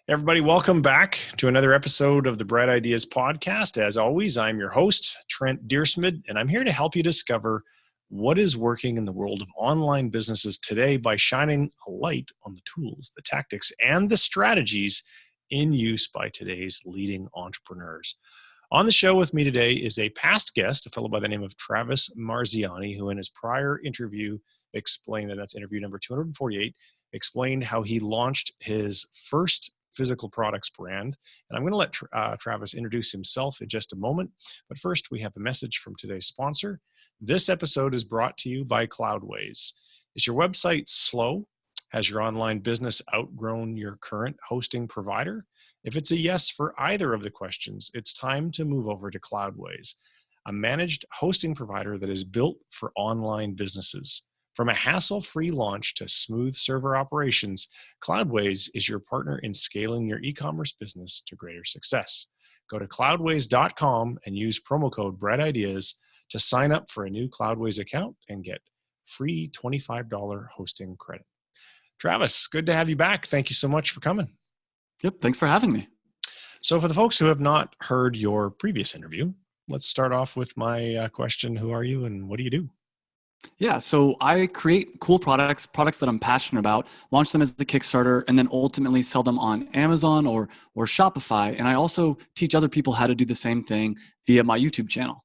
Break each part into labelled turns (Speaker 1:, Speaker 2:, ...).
Speaker 1: Everybody, welcome back to another episode of the Bright Ideas podcast. As always, I'm your host, Trent Deersmid, and I'm here to help you discover what is working in the world of online businesses today by shining a light on the tools, the tactics, and the strategies in use by today's leading entrepreneurs. On the show with me today is a past guest, a fellow by the name of Travis Marziani, who in his prior interview explained, and that's interview number 248, explained how he launched his first physical products brand. And I'm going to let Travis introduce himself in just a moment. But first, we have a message from today's sponsor. This episode is brought to you by Cloudways. Is your website slow? Has your online business outgrown your current hosting provider? If it's a yes for either of the questions, it's time to move over to Cloudways, a managed hosting provider that is built for online businesses. From a hassle-free launch to smooth server operations, Cloudways is your partner in scaling your e-commerce business to greater success. Go to cloudways.com and use promo code BRIGHTIdeas to sign up for a new Cloudways account and get free $25 hosting credit. Travis, good to have you back. Thank you so much for coming.
Speaker 2: Yep, thanks for having me.
Speaker 1: So for the folks who have not heard your previous interview, let's start off with my question. Who are you and what do you do?
Speaker 2: Yeah, so I create cool products that I'm passionate about, launch them as the Kickstarter, and then ultimately sell them on Amazon or Shopify. And I also teach other people how to do the same thing via my YouTube channel.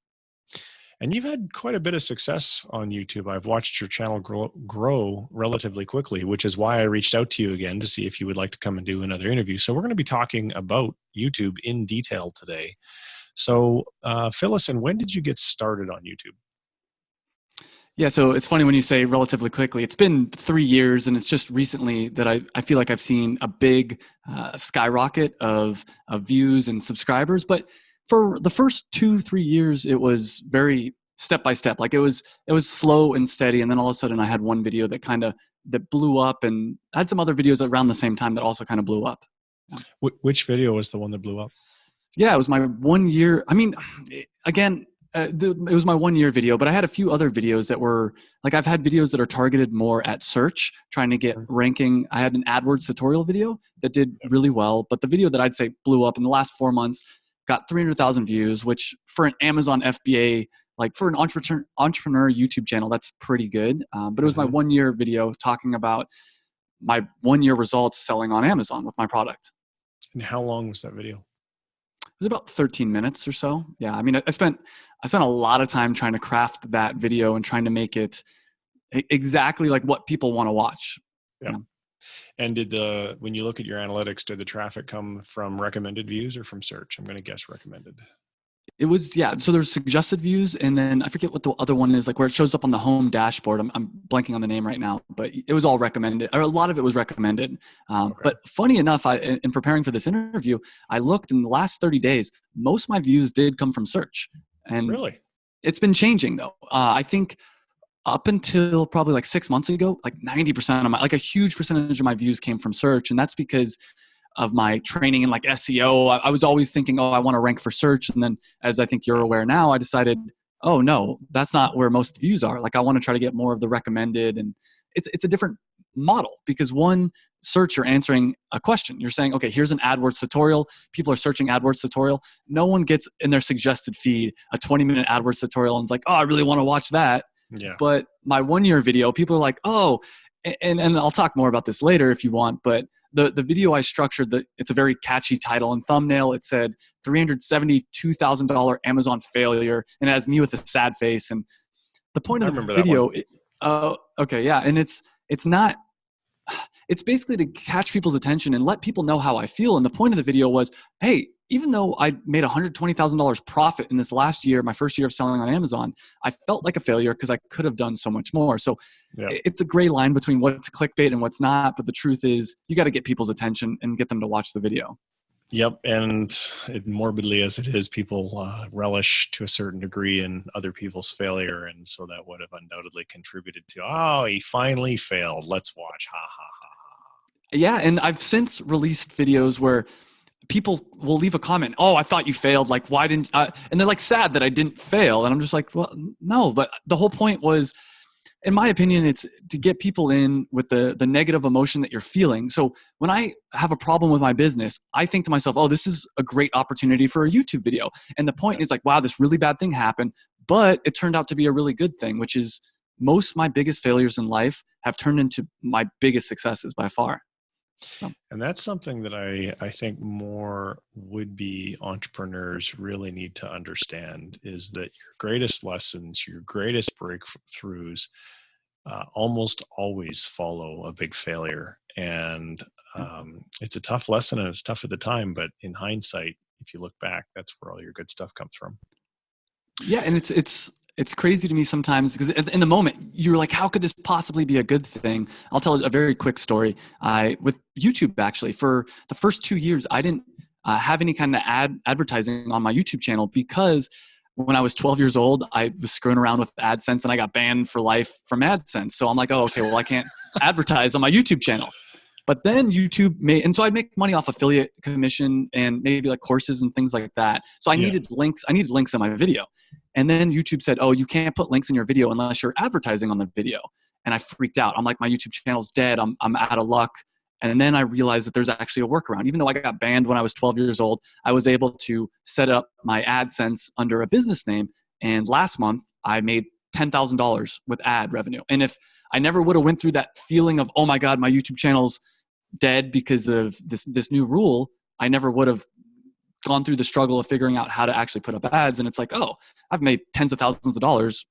Speaker 1: And you've had quite a bit of success on YouTube. I've watched your channel grow relatively quickly, which is why I reached out to you again to see if you would like to come and do another interview. So we're going to be talking about YouTube in detail today. So fill us in, when did you get started on YouTube?
Speaker 2: Yeah, so it's funny when you say relatively quickly. It's been 3 years, and it's just recently that I feel like I've seen a big skyrocket of views and subscribers. But for the first 2-3 years, it was very step by step. Like it was slow and steady, and then all of a sudden I had one video that blew up, and I had some other videos around the same time that also kind of blew up.
Speaker 1: Yeah. Which video was the one that blew up?
Speaker 2: Yeah, it was my 1 year. I mean, again, it was my 1 year video, but I had a few other videos that were like, I've had videos that are targeted more at search, trying to get ranking. I had an AdWords tutorial video that did really well, but the video that I'd say blew up in the last 4 months got 300,000 views, which for an Amazon FBA, like for an entrepreneur YouTube channel, that's pretty good. But it was my 1 year video talking about my 1 year results selling on Amazon with my product.
Speaker 1: And how long was that video?
Speaker 2: It was about 13 minutes or so. Yeah, I mean, I spent a lot of time trying to craft that video and trying to make it exactly like what people want to watch.
Speaker 1: Yeah. And when you look at your analytics, did the traffic come from recommended views or from search? I'm going to guess recommended.
Speaker 2: It was, yeah. So there's suggested views, and then I forget what the other one is, like where it shows up on the home dashboard. I'm blanking on the name right now, but it was all recommended, or a lot of it was recommended. Okay. But funny enough, in preparing for this interview, I looked in the last 30 days, most of my views did come from search. And
Speaker 1: really? It's
Speaker 2: been changing though. I think up until probably like 6 months ago, like 90% of like a huge percentage of my views came from search. And that's because of my training in like SEO. I was always thinking, I want to rank for search. And then as I think you're aware now, I decided, oh no, that's not where most views are. Like I want to try to get more of the recommended. And it's a different model because one, search, you're answering a question. You're saying, okay, here's an AdWords tutorial. People are searching AdWords tutorial. No one gets in their suggested feed a 20-minute AdWords tutorial and is like, oh, I really want to watch that.
Speaker 1: Yeah.
Speaker 2: But my 1 year video, people are like, oh, and I'll talk more about this later if you want, but the video I structured, it's a very catchy title and thumbnail. It said $372,000 Amazon failure, and it has me with a sad face. And the point of the video, okay, yeah, and it's basically to catch people's attention and let people know how I feel. And the point of the video was, hey, even though I made $120,000 profit in this last year, my first year of selling on Amazon, I felt like a failure because I could have done so much more. So It's a gray line between what's clickbait and what's not. But the truth is you got to get people's attention and get them to watch the video.
Speaker 1: Yep. And morbidly as it is, people relish to a certain degree in other people's failure. And so that would have undoubtedly contributed to, he finally failed. Let's watch. Ha, ha, ha, ha.
Speaker 2: Yeah. And I've since released videos where people will leave a comment, I thought you failed. Like, why didn't and they're like sad that I didn't fail. And I'm just like, well, no, but the whole point was in my opinion, it's to get people in with the negative emotion that you're feeling. So when I have a problem with my business, I think to myself, oh, this is a great opportunity for a YouTube video. And the point is like, wow, this really bad thing happened, but it turned out to be a really good thing, which is most of my biggest failures in life have turned into my biggest successes by far. So.
Speaker 1: And that's something that I think more would-be entrepreneurs really need to understand, is that your greatest lessons, your greatest breakthroughs almost always follow a big failure. And it's a tough lesson, and it's tough at the time, but in hindsight, if you look back, that's where all your good stuff comes from.
Speaker 2: Yeah, and it's crazy to me sometimes because in the moment you're like, how could this possibly be a good thing? I'll tell a very quick story. With YouTube, actually, for the first 2 years, I didn't have any kind of advertising on my YouTube channel because when I was 12 years old, I was screwing around with Adsense and I got banned for life from Adsense. So I'm like, oh, okay, well, I can't advertise on my YouTube channel. But then YouTube and so I'd make money off affiliate commission and maybe like courses and things like that. So I needed links. I needed links in my video. And then YouTube said, oh, you can't put links in your video unless you're advertising on the video. And I freaked out. I'm like, my YouTube channel's dead. I'm out of luck. And then I realized that there's actually a workaround. Even though I got banned when I was 12 years old, I was able to set up my AdSense under a business name. And last month I made $10,000 with ad revenue. And if I never would have went through that feeling of, oh my God, my YouTube channel's dead because of this new rule, I never would have gone through the struggle of figuring out how to actually put up ads. And it's like, oh, I've made tens of thousands of dollars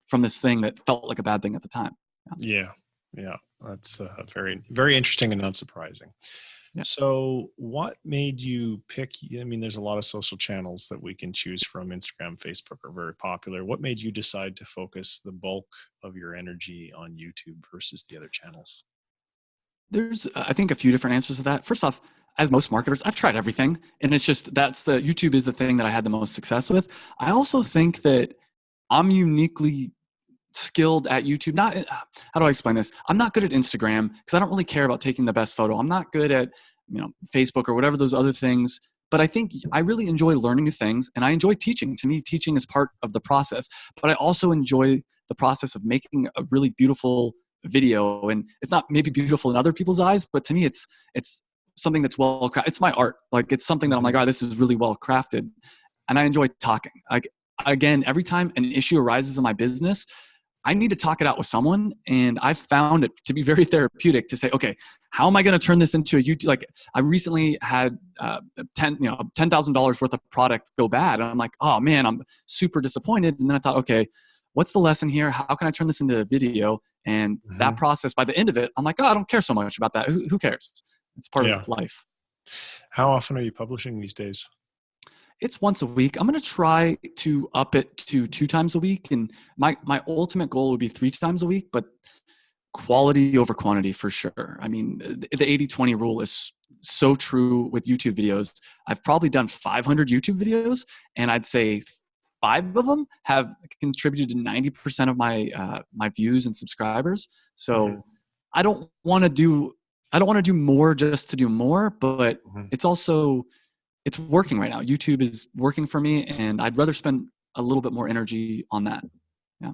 Speaker 2: from this thing that felt like a bad thing at the time.
Speaker 1: Yeah. That's very, very interesting and not surprising. Yeah. So what made you pick, I mean, there's a lot of social channels that we can choose from. Instagram, Facebook are very popular. What made you decide to focus the bulk of your energy on YouTube versus the other channels?
Speaker 2: There's, I think, a few different answers to that. First off, as most marketers, I've tried everything. And it's just, YouTube is the thing that I had the most success with. I also think that I'm uniquely skilled at YouTube. Not, how do I explain this? I'm not good at Instagram because I don't really care about taking the best photo. I'm not good at, Facebook or whatever those other things. But I think I really enjoy learning new things and I enjoy teaching. To me, teaching is part of the process. But I also enjoy the process of making a really beautiful video. And it's not maybe beautiful in other people's eyes, but to me, it's something that's well crafted. It's my art. Like, it's something that I'm like, oh, this is really well crafted. And I enjoy talking. Like, again, every time an issue arises in my business, I need to talk it out with someone. And I've found it to be very therapeutic to say, okay, how am I going to turn this into a YouTube? Like, I recently had $10,000 worth of product go bad. And I'm like, oh man, I'm super disappointed. And then I thought, okay, what's the lesson here? How can I turn this into a video? And that process, by the end of it, I'm like, oh, I don't care so much about that. Who cares? It's part of life.
Speaker 1: How often are you publishing these days?
Speaker 2: It's once a week. I'm going to try to up it to 2 times a week. And my ultimate goal would be 3 times a week, but quality over quantity for sure. I mean, the 80-20 rule is so true with YouTube videos. I've probably done 500 YouTube videos, and I'd say 5 of them have contributed to 90% of my views and subscribers. So I don't want to do more just to do more, but it's also, it's working right now. YouTube is working for me, and I'd rather spend a little bit more energy on that. Yeah.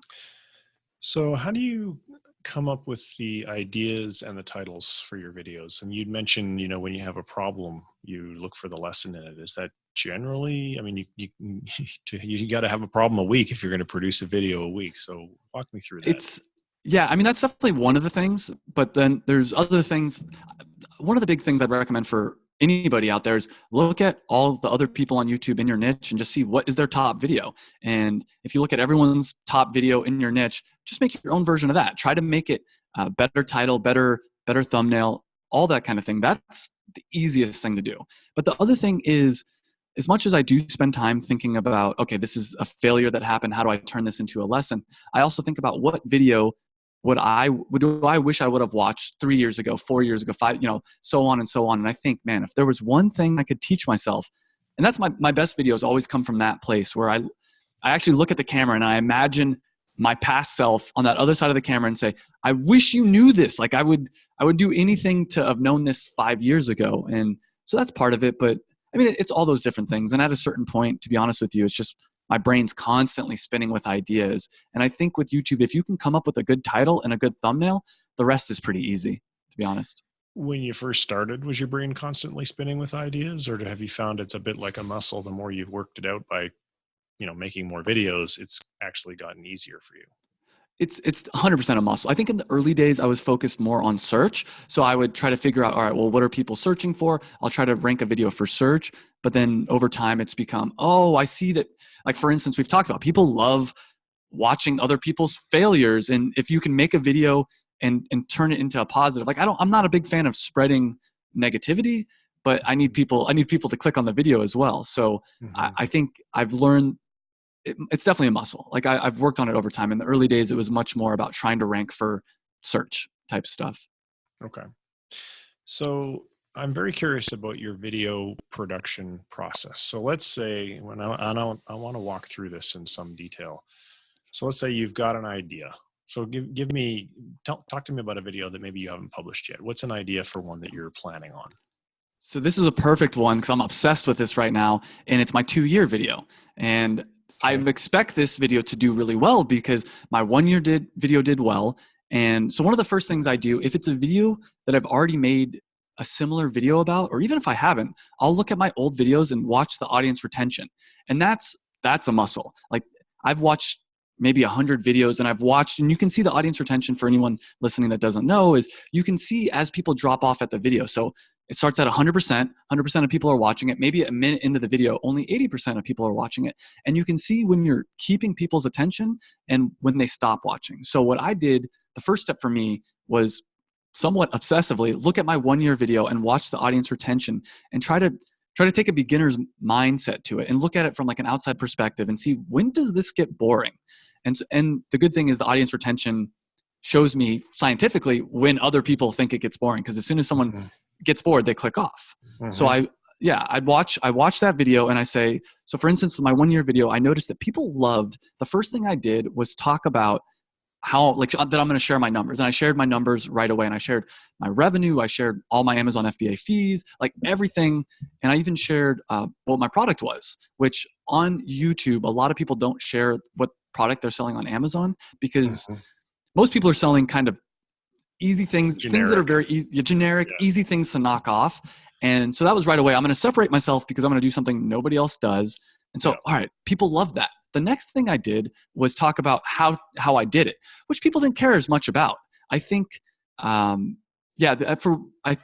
Speaker 1: So how do you come up with the ideas and the titles for your videos? And you'd mentioned, when you have a problem, you look for the lesson in it. Is that generally, I mean, you got to have a problem a week if you're going to produce a video a week. So walk me through that.
Speaker 2: Yeah, I mean, that's definitely one of the things, but then there's other things. One of the big things I'd recommend for anybody out there is look at all the other people on YouTube in your niche and just see what is their top video. And if you look at everyone's top video in your niche, just make your own version of that. Try to make it a better title, better thumbnail, all that kind of thing. That's the easiest thing to do. But the other thing is, as much as I do spend time thinking about, okay, this is a failure that happened, how do I turn this into a lesson? I also think about what video do I wish I would have watched 3 years ago, 4 years ago, 5, so on and so on. And I think, man, if there was one thing I could teach myself, and that's my best videos always come from that place where I actually look at the camera and I imagine my past self on that other side of the camera and say, I wish you knew this. Like, I would do anything to have known this 5 years ago. And so that's part of it. But I mean, it's all those different things. And at a certain point, to be honest with you, it's just my brain's constantly spinning with ideas. And I think with YouTube, if you can come up with a good title and a good thumbnail, the rest is pretty easy, to be honest.
Speaker 1: When you first started, was your brain constantly spinning with ideas, or have you found it's a bit like a muscle? The more you've worked it out by, making more videos, it's actually gotten easier for you?
Speaker 2: It's 100% a muscle. I think in the early days, I was focused more on search. So I would try to figure out, all right, well, what are people searching for? I'll try to rank a video for search. But then over time, it's become, oh, I see that. Like, for instance, we've talked about people love watching other people's failures. And if you can make a video and turn it into a positive, like I'm not a big fan of spreading negativity, but I need people to click on the video as well. So I think I've learned it's definitely a muscle. Like I've worked on it over time. In the early days, it was much more about trying to rank for search type stuff.
Speaker 1: Okay. So I'm very curious about your video production process. So let's say when I want to walk through this in some detail. So let's say you've got an idea. So talk to me about a video that maybe you haven't published yet. What's an idea for one that you're planning on?
Speaker 2: So this is a perfect one because I'm obsessed with this right now, and it's my 2-year video. And I expect this video to do really well because my 1-year video did well. And so one of the first things I do, if it's a video that I've already made a similar video about, or even if I haven't, I'll look at my old videos and watch the audience retention. And that's a muscle. Like I've watched maybe 100 videos and you can see the audience retention for anyone listening that doesn't know is you can see as people drop off at the video. So it starts at 100% of people are watching it. Maybe a minute into the video, only 80% of people are watching it. And you can see when you're keeping people's attention and when they stop watching. So what I did, the first step for me was somewhat obsessively look at my 1-year video and watch the audience retention and try to take a beginner's mindset to it and look at it from like an outside perspective and see when does this get boring? And the good thing is the audience retention shows me scientifically when other people think it gets boring. Because as soon as someone gets bored, they click off. So I'd watch that video and I say, so for instance, with my 1-year video, I noticed that people loved, the first thing I did was talk about how, like, that I'm going to share my numbers. And I shared my numbers right away. And I shared my revenue. I shared all my Amazon FBA fees, like everything. And I even shared what my product was, which on YouTube, a lot of people don't share what product they're selling on Amazon because most people are selling kind of easy things, things that are very easy, generic, easy things to knock off. And so that was right away. I'm going to separate myself because I'm going to do something nobody else does. And so, all right, people love that. The next thing I did was talk about how I did it, which people didn't care as much about. I think, I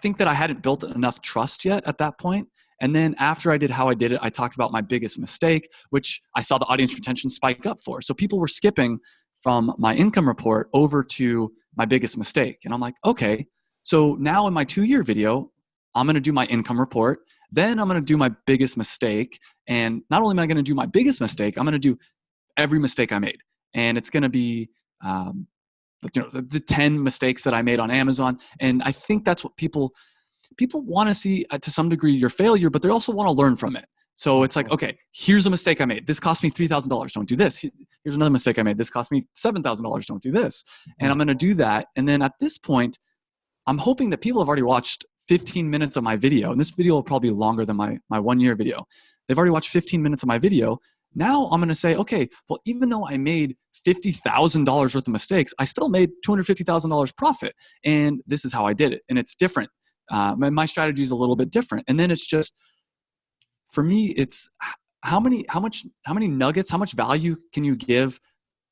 Speaker 2: think that I hadn't built enough trust yet at that point. And then after I did how I did it, I talked about my biggest mistake, which I saw the audience retention spike up for. So people were skipping from my income report over to my biggest mistake. And I'm like, okay, so now in my 2-year video, I'm going to do my income report. Then I'm going to do my biggest mistake. And not only am I going to do my biggest mistake, I'm going to do every mistake I made. And it's going to be the 10 mistakes that I made on Amazon. And I think that's what people want to see to some degree your failure, but they also want to learn from it. So it's like, okay, here's a mistake I made. This cost me $3,000. Don't do this. Here's another mistake I made. This cost me $7,000. Don't do this. And I'm going to do that. And then at this point, I'm hoping that people have already watched 15 minutes of my video. And this video will probably be longer than my 1-year video. They've already watched 15 minutes of my video. Now I'm going to say, okay, well, even though I made $50,000 worth of mistakes, I still made $250,000 profit. And this is how I did it. And it's different. My strategy is a little bit different. And then it's just, for me, it's how many nuggets, how much value can you give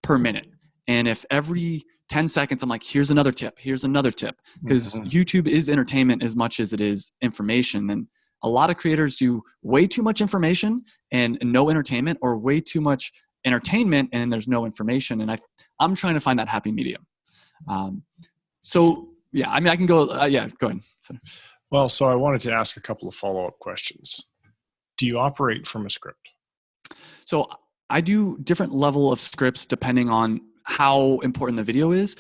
Speaker 2: per minute? And if every 10 seconds, I'm like, here's another tip, because YouTube is entertainment as much as it is information. And a lot of creators do way too much information and no entertainment, or way too much entertainment and there's no information. And I'm trying to find that happy medium. Yeah, I mean, I can go, go ahead. So.
Speaker 1: Well, so I wanted to ask a couple of follow-up questions. Do you operate from a script?
Speaker 2: So I do different level of scripts depending on how important the video is.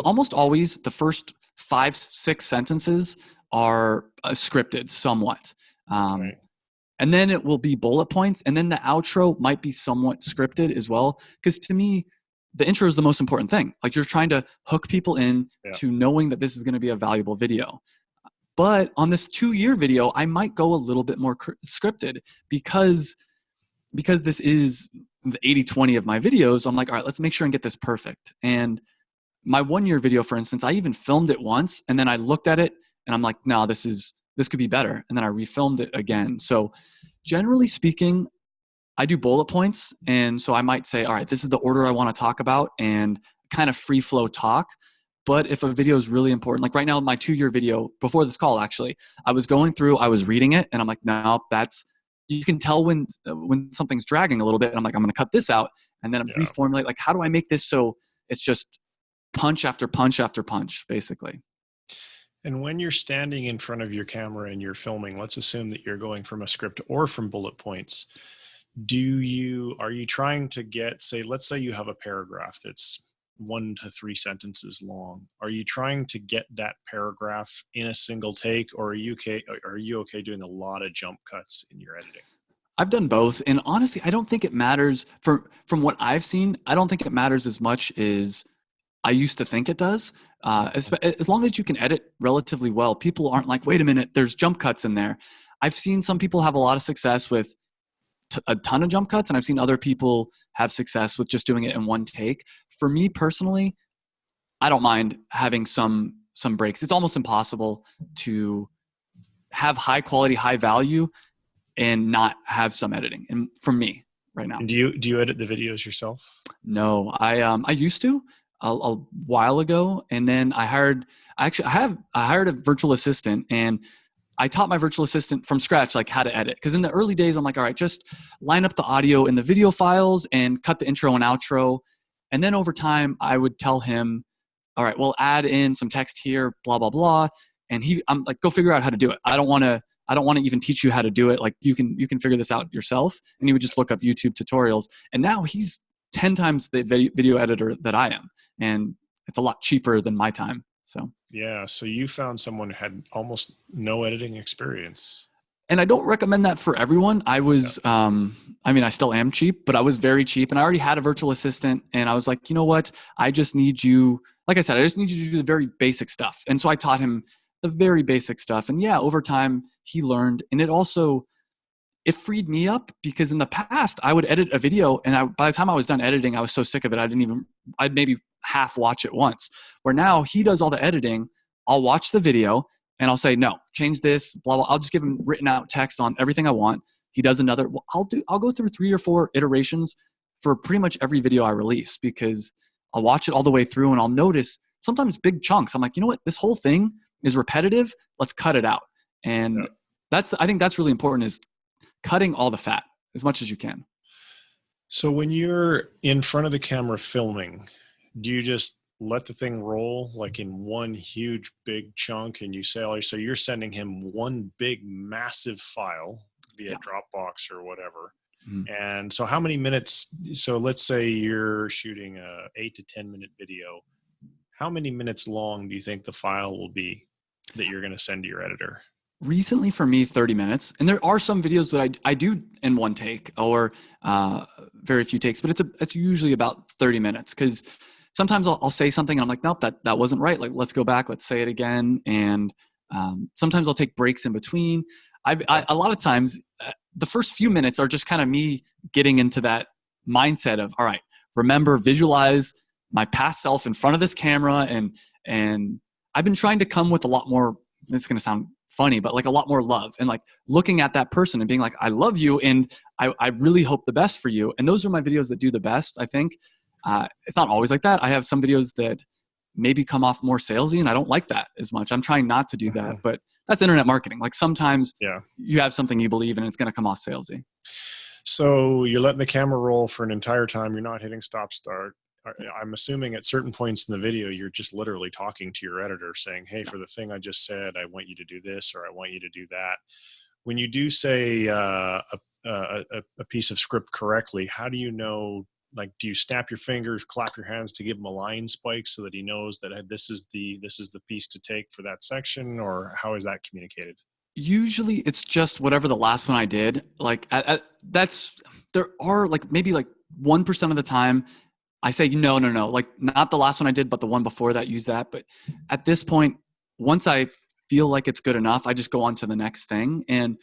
Speaker 2: Almost always the first 5-6 sentences are scripted somewhat.
Speaker 1: Right.
Speaker 2: And then it will be bullet points. And then the outro might be somewhat scripted as well. Because to me, the intro is the most important thing. Like, you're trying to hook people in to knowing that this is going to be a valuable video. But on this 2-year video, I might go a little bit more scripted because this is the 80-20 of my videos, I'm like, all right, let's make sure and get this perfect. And my 1-year video, for instance, I even filmed it once and then I looked at it and I'm like, no, this could be better. And then I refilmed it again. So generally speaking, I do bullet points. And so I might say, all right, this is the order I want to talk about, and kind of free flow talk. But if a video is really important, like right now, my 2-year video before this call, actually, I was going through, I was reading it and I'm like, no, you can tell when something's dragging a little bit. And I'm like, I'm going to cut this out. And then I'm reformulate, like, how do I make this so it's just punch after punch after punch, basically.
Speaker 1: And when you're standing in front of your camera and you're filming, let's assume that you're going from a script or from bullet points. Are you trying to get, let's say you have a paragraph that's 1 to 3 sentences long. Are you trying to get that paragraph in a single take, or are you okay doing a lot of jump cuts in your editing?
Speaker 2: I've done both. And honestly, I don't think it matters from what I've seen. I don't think it matters as much as I used to think it does. As long as you can edit relatively well, people aren't like, wait a minute, there's jump cuts in there. I've seen some people have a lot of success with a ton of jump cuts, and I've seen other people have success with just doing it in one take. For me personally, I don't mind having some breaks. It's almost impossible to have high quality, high value and not have some editing. And for me right now.
Speaker 1: And do you edit the videos yourself?
Speaker 2: No, I used to a while ago. And then I hired a virtual assistant, and I taught my virtual assistant from scratch, like how to edit. Because in the early days, I'm like, all right, just line up the audio in the video files and cut the intro and outro. And then over time, I would tell him, all right, well, add in some text here, blah, blah, blah. And I'm like, go figure out how to do it. I don't want to even teach you how to do it. Like you can figure this out yourself. And he would just look up YouTube tutorials. And now he's 10 times the video editor that I am. And it's a lot cheaper than my time. So
Speaker 1: yeah. So you found someone who had almost no editing experience.
Speaker 2: And I don't recommend that for everyone. I was, I still am cheap, but I was very cheap, and I already had a virtual assistant, and I was like, you know what? I just need you, like I said, I just need you to do the very basic stuff. And so I taught him the very basic stuff. And yeah, over time he learned, and it freed me up, because in the past I would edit a video and by the time I was done editing, I was so sick of it. I'd maybe half watch it once, where now he does all the editing. I'll watch the video and I'll say, no, change this, blah, blah. I'll just give him written out text on everything I want. He does another. I'll go through 3 or 4 iterations for pretty much every video I release, because I'll watch it all the way through and I'll notice sometimes big chunks. I'm like, you know what? This whole thing is repetitive. Let's cut it out. And I think that's really important, is cutting all the fat as much as you can.
Speaker 1: So when you're in front of the camera filming, do you just let the thing roll like in one huge big chunk, and you say, oh, so you're sending him one big massive file via Dropbox or whatever. Mm-hmm. And so how many minutes, so let's say you're shooting a 8 to 10 minute video. How many minutes long do you think the file will be that you're going to send to your editor?
Speaker 2: Recently for me, 30 minutes. And there are some videos that I do in one take, or very few takes, but it's usually about 30 minutes. Because sometimes I'll say something and I'm like, nope, that wasn't right. Like, let's go back, let's say it again. And sometimes I'll take breaks in between. A lot of times, the first few minutes are just kind of me getting into that mindset of, all right, remember, visualize my past self in front of this camera. And I've been trying to come with a lot more, it's going to sound funny, but like a lot more love, and like looking at that person and being like, I love you. And I really hope the best for you. And those are my videos that do the best, I think. It's not always like that. I have some videos that maybe come off more salesy, and I don't like that as much. I'm trying not to do that, but that's internet marketing. Like sometimes you have something you believe in and it's going to come off salesy.
Speaker 1: So you're letting the camera roll for an entire time. You're not hitting stop start. I'm assuming at certain points in the video, you're just literally talking to your editor saying, hey, for the thing I just said, I want you to do this, or I want you to do that. When you do say a piece of script correctly, how do you know? Like, do you snap your fingers, clap your hands to give him a line spike so that he knows that this is the piece to take for that section, or how is that communicated? Usually
Speaker 2: it's just whatever the last one I did. Like there are like maybe like 1% of the time I say, no, like not the last one I did, but the one before that, use that. But at this point, once I feel like it's good enough, I just go on to the next thing. And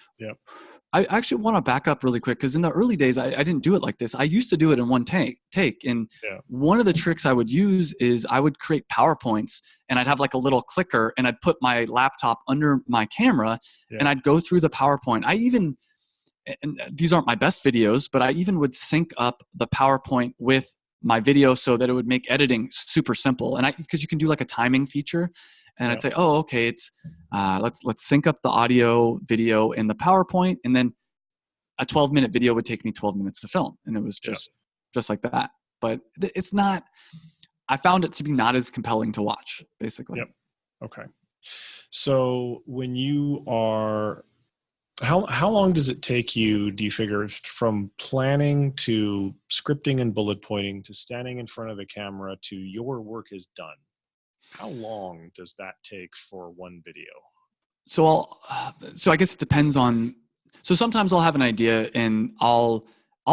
Speaker 2: I actually want to back up really quick because in the early days, I didn't do it like this. I used to do it in one take. And
Speaker 1: Yeah.
Speaker 2: one of the tricks I would use is I would create PowerPoints and I'd have like a little clicker and I'd put my laptop under my camera and I'd go through the PowerPoint. And these aren't my best videos, but I even would sync up the PowerPoint with my video so that it would make editing super simple. And because you can do like a timing feature. And I'd say, oh, okay, it's let's sync up the audio, video, and the PowerPoint, and then a 12-minute video would take me 12 minutes to film, and it was just like that. But it's not. I found it to be not as compelling to watch, basically.
Speaker 1: Yep. Okay. So when you are, how long does it take you? Do you figure from planning to scripting and bullet pointing to standing in front of the camera to your work is done? How long does that take for one video?
Speaker 2: So I guess it depends on. So sometimes I'll have an idea and I'll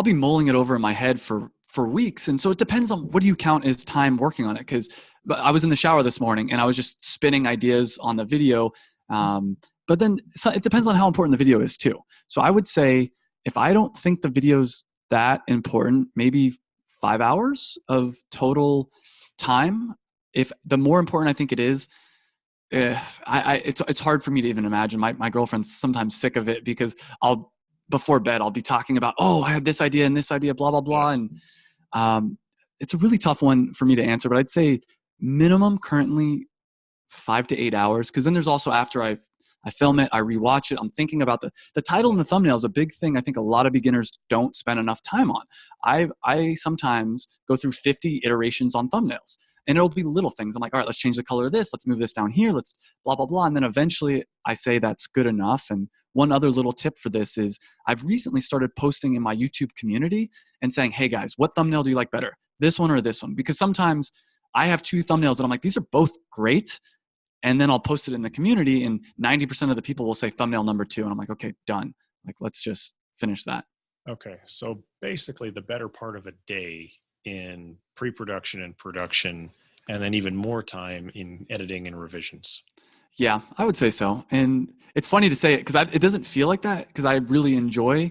Speaker 2: be mulling it over in my head for weeks, and so it depends on what do you count as time working on it. Because I was in the shower this morning and I was just spinning ideas on the video, but then it depends on how important the video is too. So I would say if I don't think the video's that important, maybe 5 hours of total time. If the more important I think it is, it's hard for me to even imagine. My girlfriend's sometimes sick of it because before bed I'll be talking about, oh, I had this idea and this idea, blah blah blah, and it's a really tough one for me to answer. But I'd say minimum currently 5 to 8 hours, because then there's also after I film it, I rewatch it, I'm thinking about the title and the thumbnail is a big thing. I think a lot of beginners don't spend enough time on. I sometimes go through 50 iterations on thumbnails. And it'll be little things. I'm like, all right, let's change the color of this. Let's move this down here. Let's blah, blah, blah. And then eventually I say that's good enough. And one other little tip for this is I've recently started posting in my YouTube community and saying, hey guys, what thumbnail do you like better? This one or this one? Because sometimes I have two thumbnails and I'm like, these are both great. And then I'll post it in the community and 90% of the people will say thumbnail number 2. And I'm like, okay, done. Like, let's just finish that.
Speaker 1: Okay. So basically the better part of a day in pre-production and production, and then even more time in editing and revisions.
Speaker 2: Yeah, I would say so. And it's funny to say it because it doesn't feel like that because I really enjoy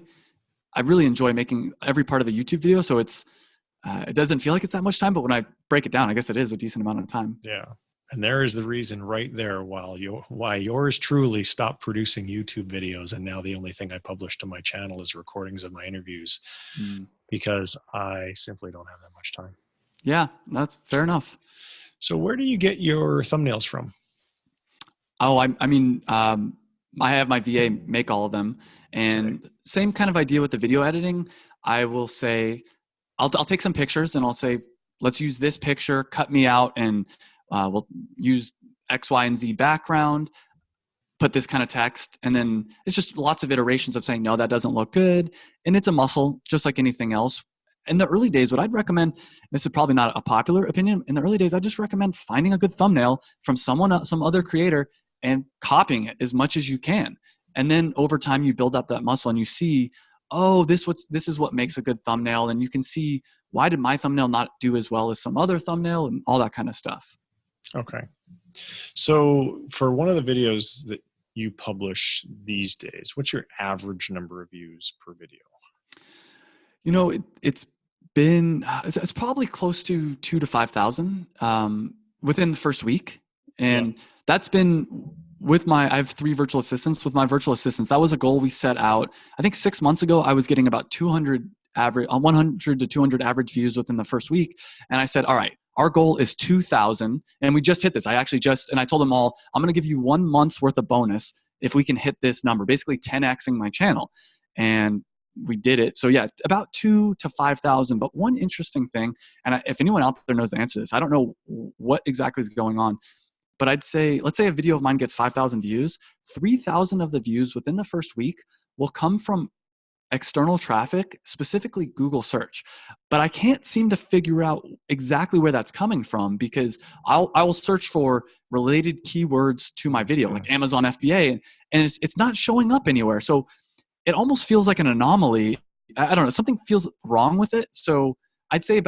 Speaker 2: making every part of the YouTube video. So it doesn't feel like it's that much time, but when I break it down, I guess it is a decent amount of time.
Speaker 1: Yeah. And there is the reason right there why yours truly stopped producing YouTube videos. And now the only thing I publish to my channel is recordings of my interviews because I simply don't have that much time.
Speaker 2: Yeah, that's fair enough.
Speaker 1: So where do you get your thumbnails from?
Speaker 2: Oh, I mean, I have my VA make all of them, and same kind of idea with the video editing. I will say, I'll take some pictures and I'll say, let's use this picture, cut me out, and we'll use X, Y, and Z background, put this kind of text, and then it's just lots of iterations of saying, no, that doesn't look good. And it's a muscle, just like anything else. In the early days, what I'd recommend, this is probably not a popular opinion, in the early days, I just recommend finding a good thumbnail from some other creator and copying it as much as you can. And then over time, you build up that muscle and you see, oh, this is what makes a good thumbnail. And you can see, why did my thumbnail not do as well as some other thumbnail, and all that kind of stuff. Okay.
Speaker 1: So for one of the videos that you publish these days, what's your average number of views per video?
Speaker 2: You know, it's probably close to 2,000 to 5,000 within the first week. And that's been I have 3 virtual assistants. With my virtual assistants, that was a goal we set out. I think 6 months ago, I was getting about 100 to 200 average views within the first week. And I said, all right, our goal is 2,000. And we just hit this. I told them all, I'm going to give you 1 month's worth of bonus if we can hit this number, basically 10xing my channel. And we did it. So yeah, about 2,000 to 5,000. But one interesting thing, and if anyone out there knows the answer to this, I don't know what exactly is going on, but I'd say, let's say a video of mine gets 5,000 views, 3,000 of the views within the first week will come from external traffic, specifically Google search. But I can't seem to figure out exactly where that's coming from, because I will search for related keywords to my video, like Amazon FBA, and it's not showing up anywhere. So it almost feels like an anomaly. I don't know, something feels wrong with it. So I'd say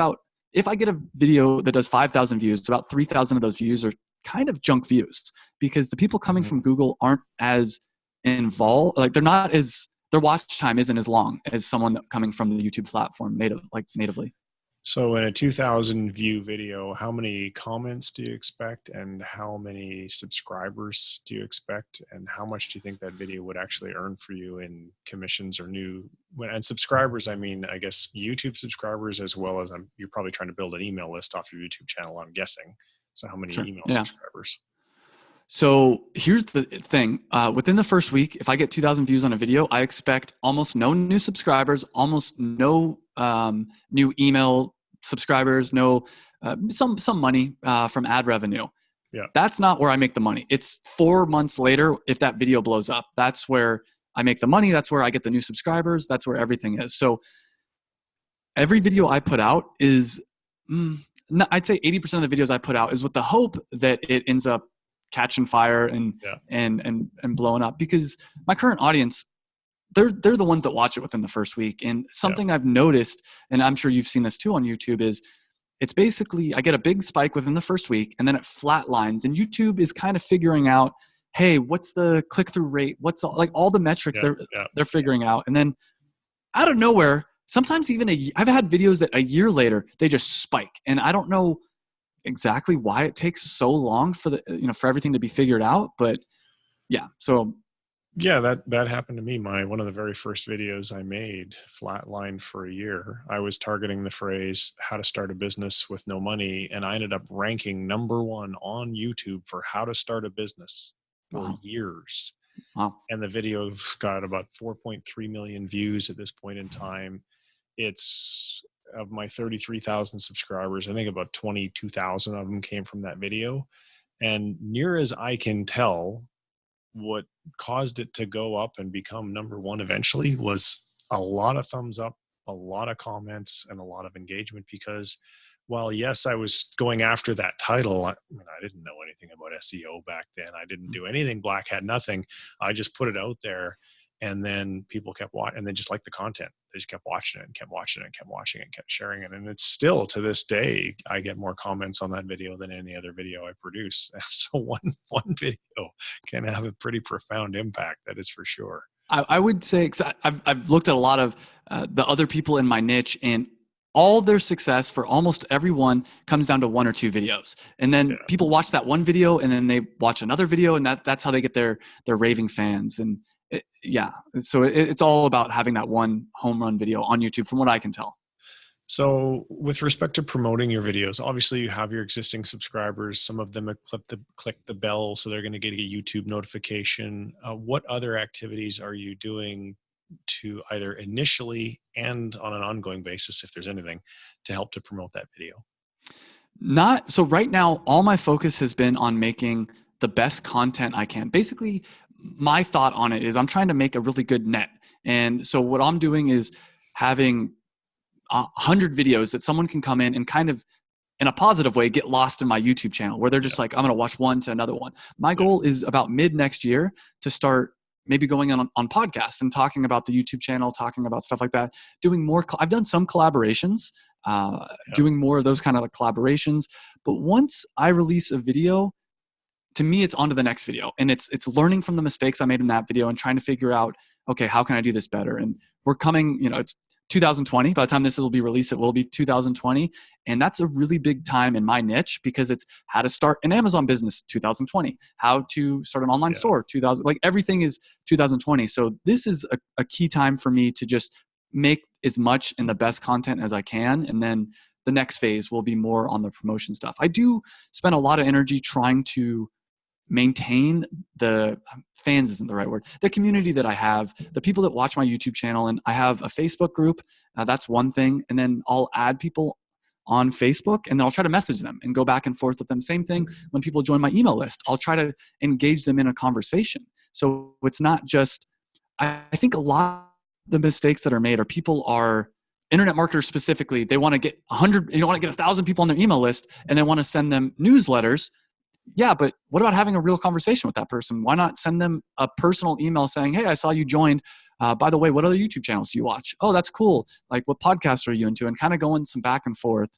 Speaker 2: if I get a video that does 5,000 views, about 3,000 of those views are kind of junk views, because the people coming from Google aren't as involved, like they're not as their watch time isn't as long as someone coming from the YouTube platform natively.
Speaker 1: So in a 2,000 view video, how many comments do you expect, and how many subscribers do you expect, and how much do you think that video would actually earn for you in commissions or and subscribers? I mean, I guess YouTube subscribers, as well as you're probably trying to build an email list off your YouTube channel, I'm guessing. So how many
Speaker 2: Sure.
Speaker 1: email
Speaker 2: Yeah.
Speaker 1: subscribers?
Speaker 2: So here's the thing. Within the first week, if I get 2,000 views on a video, I expect almost no new subscribers, almost no new email subscribers, no some money from ad revenue.
Speaker 1: Yeah.
Speaker 2: That's not where I make the money. It's 4 months later, if that video blows up. That's where I make the money. That's where I get the new subscribers. That's where everything is. So every video I put out is, I'd say 80% of the videos I put out is with the hope that it ends up catching fire and blowing up, because my current audience, they're the ones that watch it within the first week. And something I've noticed, and I'm sure you've seen this too on YouTube, is it's basically, I get a big spike within the first week and then it flatlines, and YouTube is kind of figuring out, hey, what's the click-through rate? What's all the metrics they're figuring out. And then out of nowhere, sometimes even I've had videos that a year later, they just spike. And I don't know exactly why it takes so long for for everything to be figured out, but
Speaker 1: that happened to me. One of the very first videos I made flatlined for a year. I was targeting the phrase how to start a business with no money, and I ended up ranking #1 on YouTube for how to start a business for years.
Speaker 2: Wow.
Speaker 1: And the video got about 4.3 million views at this point in time. It's, of my 33,000 subscribers, I think about 22,000 of them came from that video. And near as I can tell, what caused it to go up and become #1 eventually was a lot of thumbs up, a lot of comments, and a lot of engagement. Because while yes, I was going after that title, I didn't know anything about SEO back then. I didn't do anything black hat, nothing. I just put it out there. And then people kept watching, and they just liked the content. They just kept watching it and kept watching it and kept watching it and kept sharing it. And it's still, to this day, I get more comments on that video than any other video I produce. So one video can have a pretty profound impact. That is for sure.
Speaker 2: I would say, 'cause I've looked at a lot of the other people in my niche, and all their success for almost everyone comes down to 1 or 2 videos. And then people watch that one video, and then they watch another video, and that's how they get their raving fans. And so it's all about having that one home run video on YouTube, from what I can tell.
Speaker 1: So with respect to promoting your videos, obviously you have your existing subscribers. Some of them have clicked the bell, so they're going to get a YouTube notification. What other activities are you doing to either initially and on an ongoing basis, if there's anything, to help to promote that video?
Speaker 2: So right now, all my focus has been on making the best content I can. Basically, my thought on it is I'm trying to make a really good net. And so what I'm doing is having 100 videos that someone can come in and kind of, in a positive way, get lost in my YouTube channel, where they're just like, I'm going to watch one to another one. My goal is about mid next year to start maybe going on podcasts and talking about the YouTube channel, talking about stuff like that, doing more. I've done some collaborations, doing more of those kind of collaborations. But once I release a video, to me, it's on to the next video, and it's learning from the mistakes I made in that video and trying to figure out, okay, how can I do this better? And we're coming, it's 2020. By the time this will be released, it will be 2020. And that's a really big time in my niche, because it's how to start an Amazon business 2020, how to start an online store 2000, everything is 2020. So this is a key time for me to just make as much and the best content as I can. And then the next phase will be more on the promotion stuff. I do spend a lot of energy trying to maintain the fans isn't the right word, the community that I have, the people that watch my YouTube channel. And I have a Facebook group. That's one thing. And then I'll add people on Facebook, and then I'll try to message them and go back and forth with them. Same thing when people join my email list. I'll try to engage them in a conversation. So it's not just, I think a lot of the mistakes that are made are people are internet marketers specifically. They want to get 100, want to get 1,000 people on their email list, and they want to send them newsletters. Yeah, but what about having a real conversation with that person? Why not send them a personal email saying, hey, I saw you joined. By the way, what other YouTube channels do you watch? Oh, that's cool. What podcasts are you into? And kind of going some back and forth.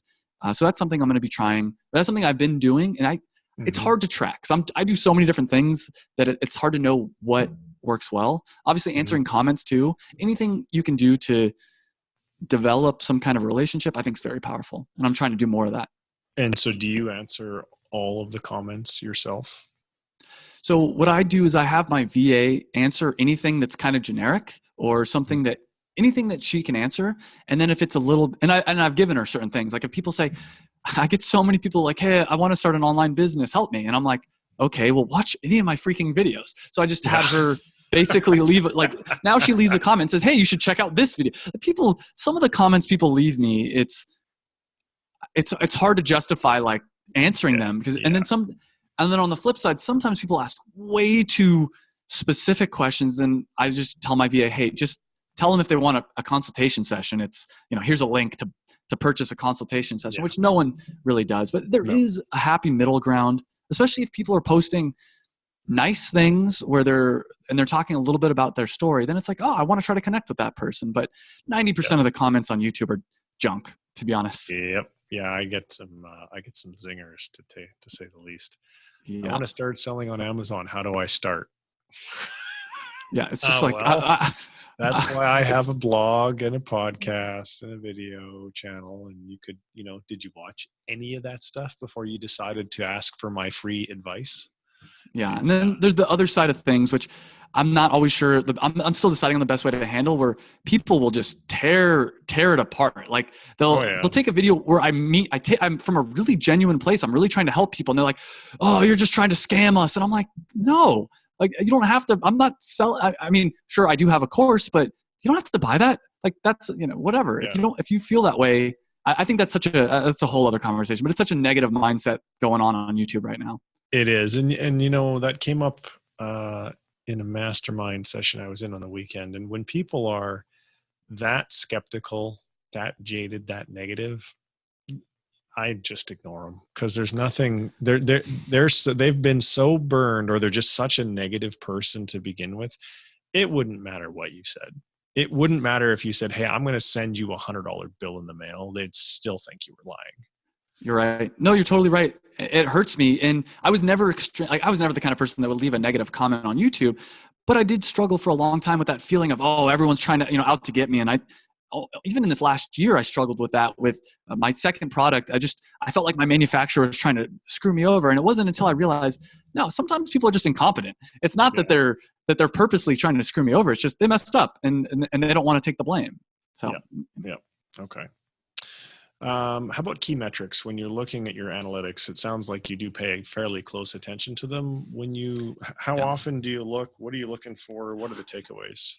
Speaker 2: So that's something I'm going to be trying. That's something I've been doing. And it's hard to track, because I do so many different things that it's hard to know what works well. Obviously answering comments too. Anything you can do to develop some kind of relationship, I think is very powerful. And I'm trying to do more of that.
Speaker 1: And so do you answer all of the comments yourself?
Speaker 2: So what I do is I have my VA answer anything that's kind of generic or something that anything that she can answer. And then if it's a little, and I've given her certain things. Like if people say, I get so many people like, hey, I want to start an online business, help me. And I'm like, okay, well, watch any of my freaking videos. So I just had her basically leave it. Like now she leaves a comment and says, hey, you should check out this video. People, some of the comments people leave me, it's hard to justify like answering them because, and then on the flip side, sometimes people ask way too specific questions. And I just tell my VA, hey, just tell them if they want a consultation session. It's, here's a link to purchase a consultation session, which no one really does. But there is a happy middle ground, especially if people are posting nice things where they're talking a little bit about their story. Then it's like, oh, I want to try to connect with that person. But 90% of the comments on YouTube are junk, to be honest.
Speaker 1: Yep. Yeah, I get some zingers to say the least.
Speaker 2: Yeah.
Speaker 1: I want to start selling on Amazon. How do I start?
Speaker 2: Yeah, it's just
Speaker 1: that's why I have a blog and a podcast and a video channel. And you could, did you watch any of that stuff before you decided to ask for my free advice?
Speaker 2: Yeah. And then there's the other side of things, which I'm not always sure. I'm still deciding on the best way to handle, where people will just tear it apart. Like they'll take a video where I'm from a really genuine place. I'm really trying to help people. And they're like, oh, you're just trying to scam us. And I'm like, no, like you don't have to, I'm not selling. I mean, sure, I do have a course, but you don't have to buy that. Like that's, whatever.
Speaker 1: Yeah.
Speaker 2: If you feel that way, I think that's that's a whole other conversation, but it's such a negative mindset going on YouTube right now.
Speaker 1: It is. And that came up in a mastermind session I was in on the weekend. And when people are that skeptical, that jaded, that negative, I just ignore them, because there's nothing, they've been so burned, or they're just such a negative person to begin with. It wouldn't matter what you said. It wouldn't matter if you said, hey, I'm going to send you $100 bill in the mail. They'd still think you were lying.
Speaker 2: You're right. No, you're totally right. It hurts me. And I was never the kind of person that would leave a negative comment on YouTube, but I did struggle for a long time with that feeling of, oh, everyone's trying to, out to get me. And even in this last year, I struggled with that with my second product. I felt like my manufacturer was trying to screw me over. And it wasn't until I realized, no, sometimes people are just incompetent. It's not that they're purposely trying to screw me over. It's just they messed up and they don't want to take the blame. So,
Speaker 1: yeah. Okay. How about key metrics? When you're looking at your analytics, it sounds like you do pay fairly close attention to them. How often do you look? What are you looking for? What are the takeaways?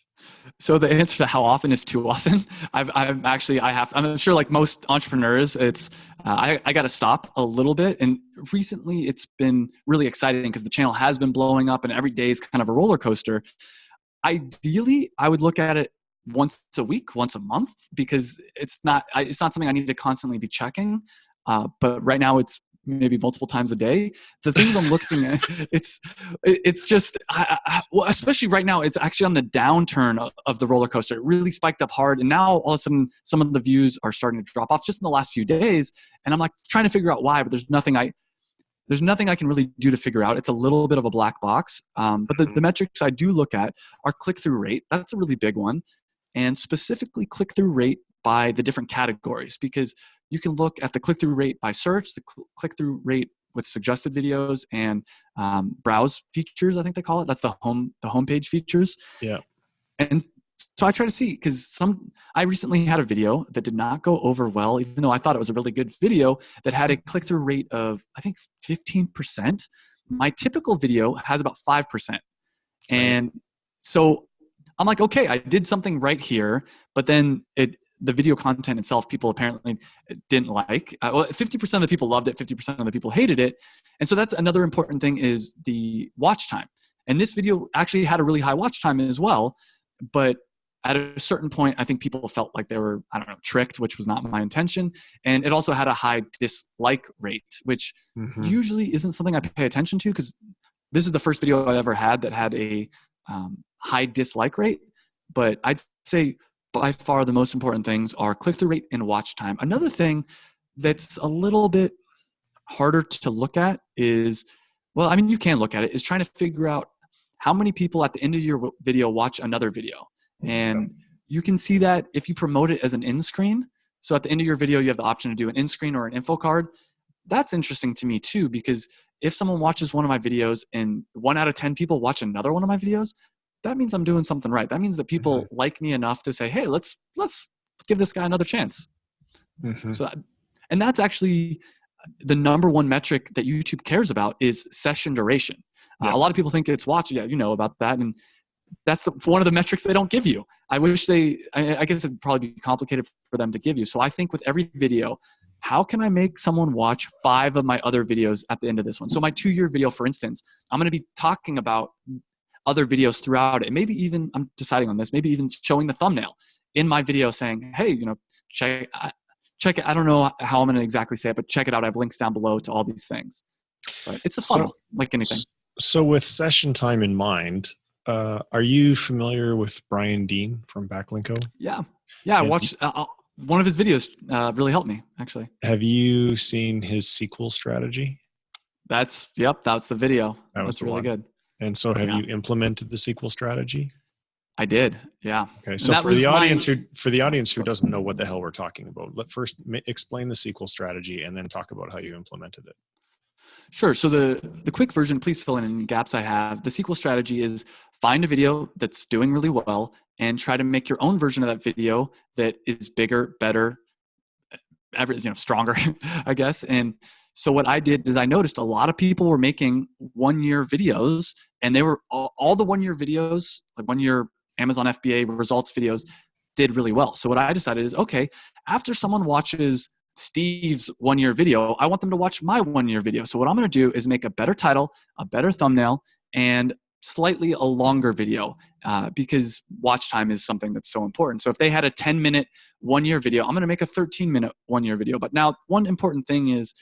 Speaker 2: So the answer to how often is too often. I'm sure like most entrepreneurs, it's, I got to stop a little bit. And recently it's been really exciting because the channel has been blowing up and every day is kind of a roller coaster. Ideally, I would look at it once a week, once a month, because it's not something I need to constantly be checking. But right now it's maybe multiple times a day. The things I'm looking at, it's just, well, especially right now, it's actually on the downturn of the roller coaster. It really spiked up hard. And now all of a sudden, some of the views are starting to drop off just in the last few days. And I'm like trying to figure out why, but there's nothing I can really do to figure out. It's a little bit of a black box. But the metrics I do look at are click-through rate. That's a really big one. And specifically click-through rate by the different categories, because you can look at the click-through rate by search, the click-through rate with suggested videos and browse features, I think they call it. That's the homepage features.
Speaker 1: Yeah.
Speaker 2: And so I try to see, because I recently had a video that did not go over well, even though I thought it was a really good video that had a click-through rate of, I think, 15%. My typical video has about 5%. And so I'm like, okay, I did something right here, but then the video content itself, people apparently didn't like. 50% of the people loved it, 50% of the people hated it. And so that's another important thing, is the watch time. And this video actually had a really high watch time as well. But at a certain point, I think people felt like they were, tricked, which was not my intention. And it also had a high dislike rate, which usually isn't something I pay attention to, because this is the first video I ever had that had a high dislike rate. But I'd say by far the most important things are click-through rate and watch time. Another thing that's a little bit harder to look at is, you can look at it, is trying to figure out how many people at the end of your video watch another video. And you can see that if you promote it as an in screen. So at the end of your video, you have the option to do an in screen or an info card. That's interesting to me too, because if someone watches one of my videos and 1 out of 10 people watch another one of my videos, that means I'm doing something right. That means that people like me enough to say, hey, let's give this guy another chance. So, and that's actually the number one metric that YouTube cares about is session duration. A lot of people think it's watch. Yeah, you know about that. And that's one of the metrics they don't give you. I wish I guess it'd probably be complicated for them to give you. So I think with every video, how can I make someone watch 5 of my other videos at the end of this one? So my 2-year video, for instance, I'm going to be talking about other videos throughout it. Maybe even, I'm deciding on this, maybe even showing the thumbnail in my video saying, hey, you know, check it. I don't know how I'm going to exactly say it, but check it out. I have links down below to all these things. But it's a funnel, like anything.
Speaker 1: So with session time in mind, are you familiar with Brian Dean from Backlinko?
Speaker 2: Yeah. I watched one of his videos. Really helped me, actually.
Speaker 1: Have you seen his SQL strategy?
Speaker 2: That's the video.
Speaker 1: That's
Speaker 2: really good.
Speaker 1: And so have you implemented the SQL strategy?
Speaker 2: I did. Yeah.
Speaker 1: Okay. So for the audience who doesn't know what the hell we're talking about, let first explain the SQL strategy and then talk about how you implemented it.
Speaker 2: Sure. So the quick version, please fill in any gaps I have. The SQL strategy is find a video that's doing really well and try to make your own version of that video that is bigger, better, stronger, I guess. And so what I did is I noticed a lot of people were making 1-year videos, and they were all the 1-year videos, like 1-year Amazon FBA results videos, did really well. So what I decided is, okay, after someone watches Steve's 1-year video, I want them to watch my 1-year video. So what I'm going to do is make a better title, a better thumbnail, and slightly a longer video because watch time is something that's so important. So if they had a 10-minute 1-year video, I'm going to make a 13-minute 1-year video. But now one important thing is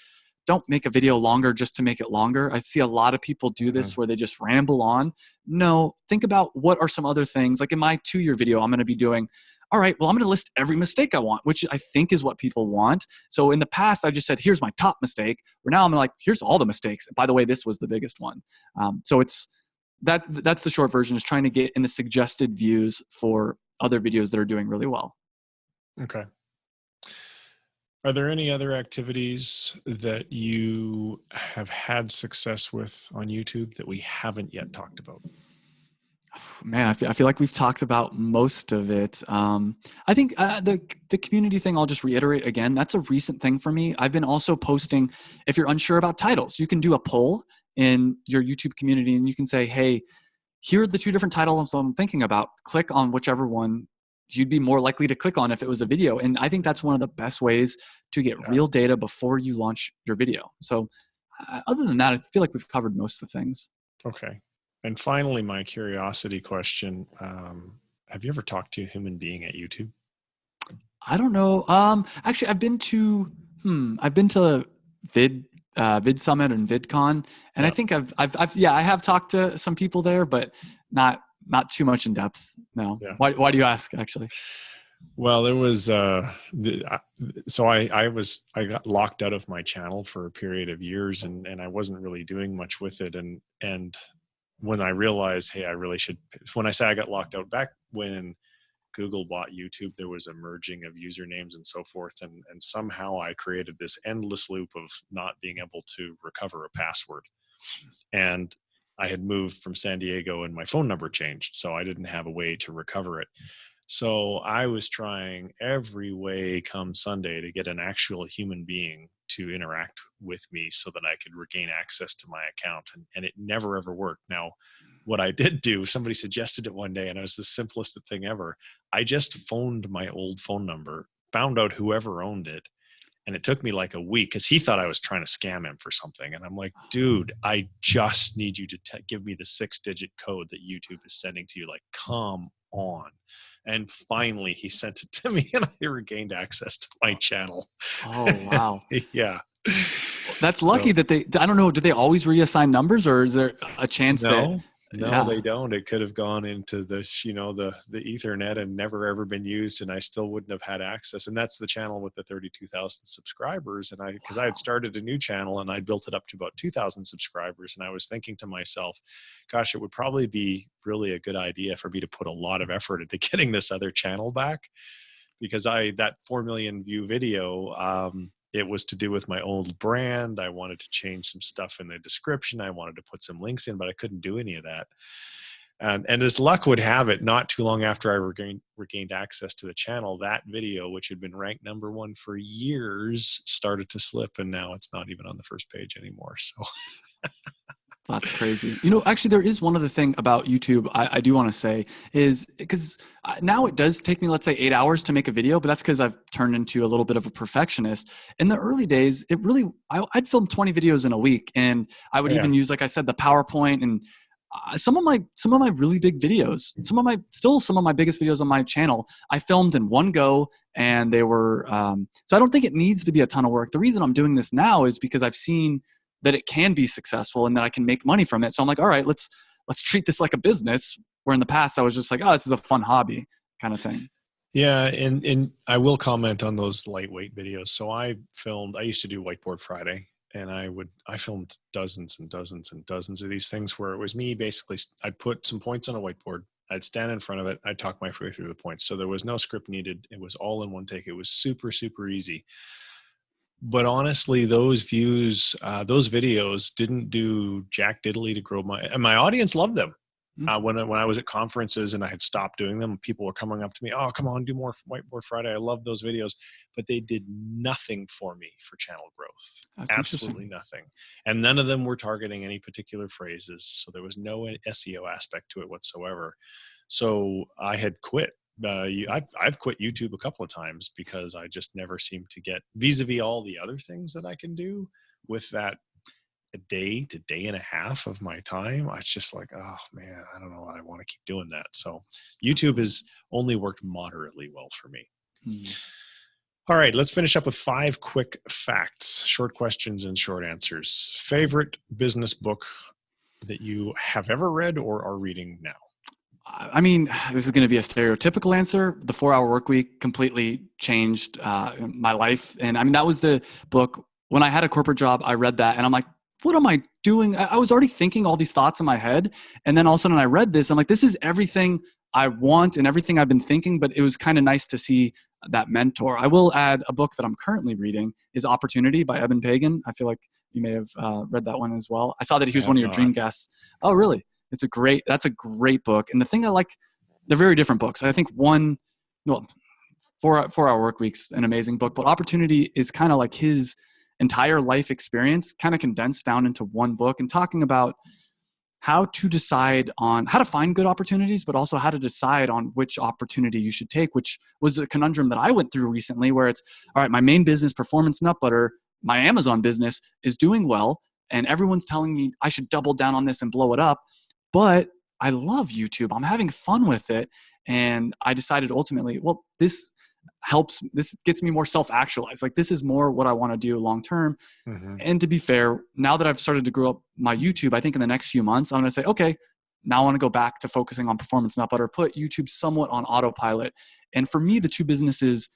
Speaker 2: don't make a video longer just to make it longer. I see a lot of people do this where they just ramble on. No, think about what are some other things. Like in my 2-year video, I'm going to be doing, all right, well, I'm going to list every mistake I want, which I think is what people want. So in the past, I just said, here's my top mistake. Where now I'm like, here's all the mistakes. By the way, this was the biggest one. So it's that's the short version, is trying to get in the suggested views for other videos that are doing really well.
Speaker 1: Okay. Are there any other activities that you have had success with on YouTube that we haven't yet talked about?
Speaker 2: Man, I feel like we've talked about most of it. I think the community thing, I'll just reiterate again, that's a recent thing for me. I've been also posting, if you're unsure about titles, you can do a poll in your YouTube community and you can say, hey, here are the 2 different titles I'm thinking about. Click on whichever one you'd be more likely to click on if it was a video. And I think that's one of the best ways to get real data before you launch your video. So other than that, I feel like we've covered most of the things.
Speaker 1: Okay. And finally, my curiosity question, have you ever talked to a human being at YouTube?
Speaker 2: I don't know. Actually, I've been to Vid Summit and VidCon, and I think I have talked to some people there, but not too much in depth. No. Yeah. Why do you ask, actually?
Speaker 1: Well, there was so I got locked out of my channel for a period of years, and I wasn't really doing much with it, and when I realized, hey, I really should, when I say I got locked out, back when Google bought YouTube, there was a merging of usernames and so forth. And somehow I created this endless loop of not being able to recover a password. And I had moved from San Diego and my phone number changed. So I didn't have a way to recover it. So I was trying every way come Sunday to get an actual human being to interact with me so that I could regain access to my account. And it never, ever worked. Now, what I did do, somebody suggested it one day, and it was the simplest thing ever. I just phoned my old phone number, found out whoever owned it, and it took me like a week because he thought I was trying to scam him for something. And I'm like, dude, I just need you to give me the 6-digit code that YouTube is sending to you. Like, come on. And finally, he sent it to me, and I regained access to my channel.
Speaker 2: Oh, wow.
Speaker 1: Yeah.
Speaker 2: That's lucky that I don't know, do they always reassign numbers, or is there a chance
Speaker 1: no, No, they don't. It could have gone into the, the Ethernet and never ever been used, and I still wouldn't have had access. And that's the channel with the 32,000 subscribers. And because I had started a new channel and I built it up to about 2,000 subscribers, and I was thinking to myself, gosh, it would probably be really a good idea for me to put a lot of effort into getting this other channel back, because that 4 million view video, it was to do with my old brand. I wanted to change some stuff in the description. I wanted to put some links in, but I couldn't do any of that. And as luck would have it, not too long after I regained access to the channel, that video, which had been ranked #1 for years, started to slip, and now it's not even on the first page anymore. So
Speaker 2: that's crazy. Actually, there is one other thing about YouTube I do want to say is because now it does take me, let's say, 8 hours to make a video, but that's because I've turned into a little bit of a perfectionist. In the early days, I'd film 20 videos in a week, and I would even use, like I said, the PowerPoint and some of my really big videos, some of my biggest videos on my channel, I filmed in one go, and they were, so I don't think it needs to be a ton of work. The reason I'm doing this now is because I've seen that it can be successful and that I can make money from it. So I'm like, all right, let's treat this like a business, where in the past I was just like, oh, this is a fun hobby kind of thing.
Speaker 1: Yeah. And I will comment on those lightweight videos. So I used to do Whiteboard Friday, and I filmed dozens and dozens and dozens of these things where it was me basically, I'd put some points on a whiteboard. I'd stand in front of it. I'd talk my way through the points. So there was no script needed. It was all in one take. It was super, super easy. But honestly, those videos didn't do jack diddly to grow my audience loved them. When I was at conferences and I had stopped doing them, people were coming up to me, oh, come on, do more Whiteboard Friday. I love those videos. But they did nothing for me for channel growth.
Speaker 2: That's
Speaker 1: absolutely nothing. And none of them were targeting any particular phrases. So there was no SEO aspect to it whatsoever. So I had quit. I've quit YouTube a couple of times because I just never seem to get, vis-a-vis all the other things that I can do with that a day to day and a half of my time. It's just like, oh man, I don't know why I want to keep doing that. So YouTube has only worked moderately well for me. All right, let's finish up with 5 quick facts, short questions and short answers. Favorite business book that you have ever read or are reading now?
Speaker 2: I mean, this is going to be a stereotypical answer. The 4-Hour Workweek completely changed my life. And I mean, that was the book. When I had a corporate job, I read that and I'm like, what am I doing? I was already thinking all these thoughts in my head. And then all of a sudden I read this. I'm like, this is everything I want and everything I've been thinking, but it was kind of nice to see that mentor. I will add a book that I'm currently reading is Opportunity by Eben Pagan. I feel like you may have read that one as well. I saw that he was one of your dream guests. Oh, really? That's a great book. And the thing I like, they're very different books. I think 4-Hour Workweek's an amazing book, but Opportunity is kind of like his entire life experience kind of condensed down into one book, and talking about how to decide on how to find good opportunities, but also how to decide on which opportunity you should take, which was a conundrum that I went through recently, where it's, all right, my main business, Performance Nut Butter, my Amazon business is doing well, and everyone's telling me I should double down on this and blow it up. But I love YouTube. I'm having fun with it. And I decided ultimately, well, this gets me more self-actualized. Like, this is more what I want to do long-term. Mm-hmm. And to be fair, now that I've started to grow up my YouTube, I think in the next few months, I'm going to say, okay, now I want to go back to focusing on Performance Nut Butter, put YouTube somewhat on autopilot. And for me, the two businesses,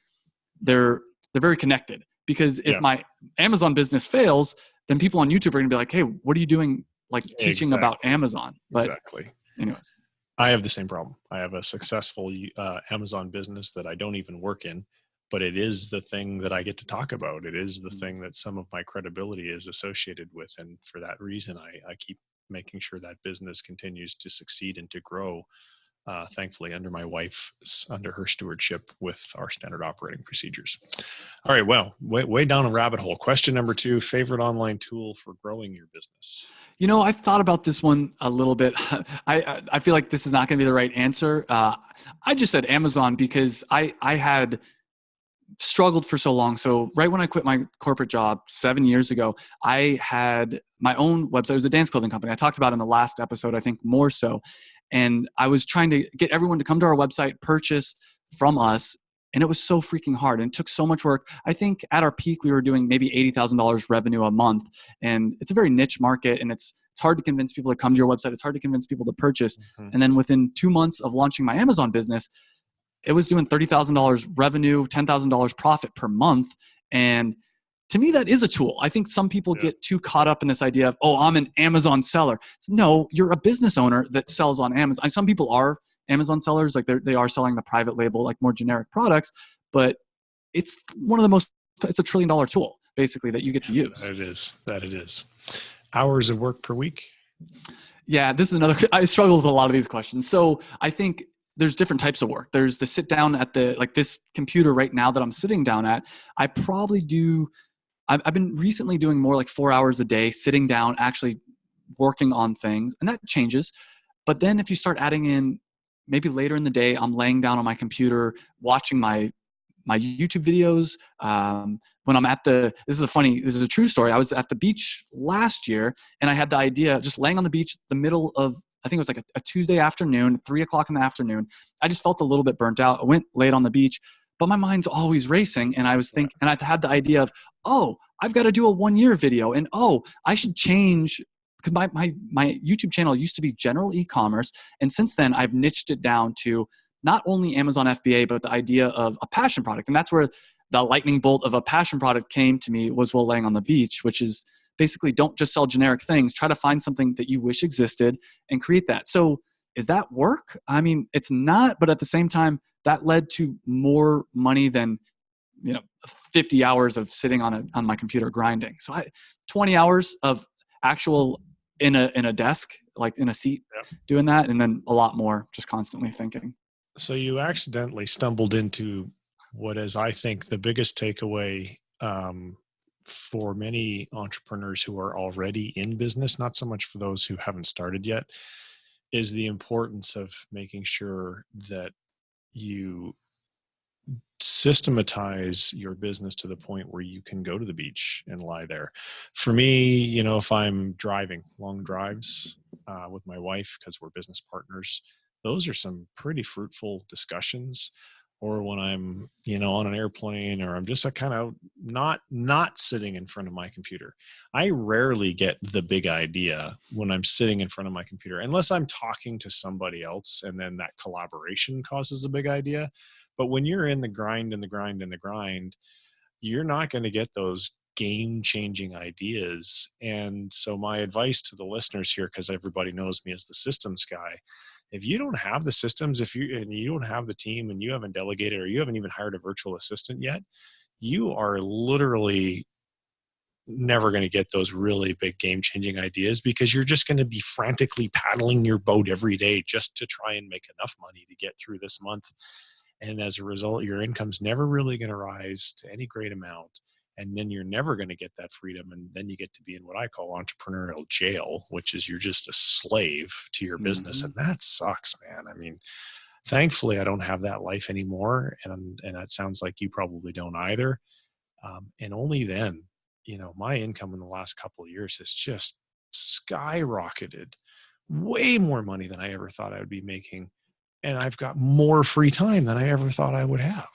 Speaker 2: they're very connected, because if my Amazon business fails, then people on YouTube are going to be like, hey, what are you doing? Like teaching about Amazon. But anyways,
Speaker 1: I have the same problem. I have a successful Amazon business that I don't even work in, but it is the thing that I get to talk about. It is the thing that some of my credibility is associated with. And for that reason, I keep making sure that business continues to succeed and to grow, thankfully under her stewardship with our standard operating procedures. All right. Well, way down a rabbit hole. Question number 2, favorite online tool for growing your business?
Speaker 2: I thought about this one a little bit. I feel like this is not going to be the right answer. I just said Amazon because I had struggled for so long. So right when I quit my corporate job 7 years ago, I had my own website. It was a dance clothing company. I talked about in the last episode, I think more so. And I was trying to get everyone to come to our website, purchase from us. And it was so freaking hard. And it took so much work. I think at our peak, we were doing maybe $80,000 revenue a month. And it's a very niche market. And it's hard to convince people to come to your website. It's hard to convince people to purchase.
Speaker 1: Mm-hmm.
Speaker 2: And then within 2 months of launching my Amazon business, it was doing $30,000 revenue, $10,000 profit per month. And to me, that is a tool. I think some people get too caught up in this idea of, oh, I'm an Amazon seller. No, you're a business owner that sells on Amazon. Some people are Amazon sellers, like they are selling the private label, like more generic products, but it's one of the most, it's $1 trillion tool basically that you get to use.
Speaker 1: That it is. Hours of work per week?
Speaker 2: Yeah, this is another, I struggle with a lot of these questions. So I think there's different types of work. There's the sit down at like this computer right now that I'm sitting down at. I probably do, I've been recently doing more like 4 hours a day, sitting down, actually working on things, and that changes. But then if you start adding in, maybe later in the day, I'm laying down on my computer, watching my YouTube videos. When I'm this is a true story. I was at the beach last year and I had the idea, just laying on the beach, the middle of, I think it was like a Tuesday afternoon, 3:00 in the afternoon. I just felt a little bit burnt out. I went laid on the beach, but my mind's always racing. And I was thinking, and I've had the idea of, oh, I've got to do a 1-year video. And oh, I should change, because my YouTube channel used to be general e-commerce. And since then I've niched it down to not only Amazon FBA, but the idea of a passion product. And that's where the lightning bolt of a passion product came to me, was while laying on the beach, which is basically, don't just sell generic things, try to find something that you wish existed and create that. So is that work? I mean, it's not, but at the same time, that led to more money than, 50 hours of sitting on my computer grinding. So 20 hours of actual in a desk, like in a seat, doing that, and then a lot more just constantly thinking.
Speaker 1: So you accidentally stumbled into what is, I think, the biggest takeaway for many entrepreneurs who are already in business, not so much for those who haven't started yet, is the importance of making sure that you systematize your business to the point where you can go to the beach and lie there. For me, if I'm driving long drives with my wife, because we're business partners, those are some pretty fruitful discussions. Or when I'm, on an airplane, or I'm just kind of not sitting in front of my computer. I rarely get the big idea when I'm sitting in front of my computer, unless I'm talking to somebody else, and then that collaboration causes a big idea. But when you're in the grind and the grind and the grind, you're not going to get those game-changing ideas. And so my advice to the listeners here, because everybody knows me as the systems guy, if you don't have the systems, and you don't have the team, and you haven't delegated, or you haven't even hired a virtual assistant yet, you are literally never going to get those really big game-changing ideas, because you're just going to be frantically paddling your boat every day just to try and make enough money to get through this month. And as a result, your income's never really going to rise to any great amount. And then you're never going to get that freedom. And then you get to be in what I call entrepreneurial jail, which is you're just a slave to your business. And that sucks, man. I mean, thankfully, I don't have that life anymore. And that sounds like you probably don't either. And only then, my income in the last couple of years has just skyrocketed, way more money than I ever thought I would be making. And I've got more free time than I ever thought I would have.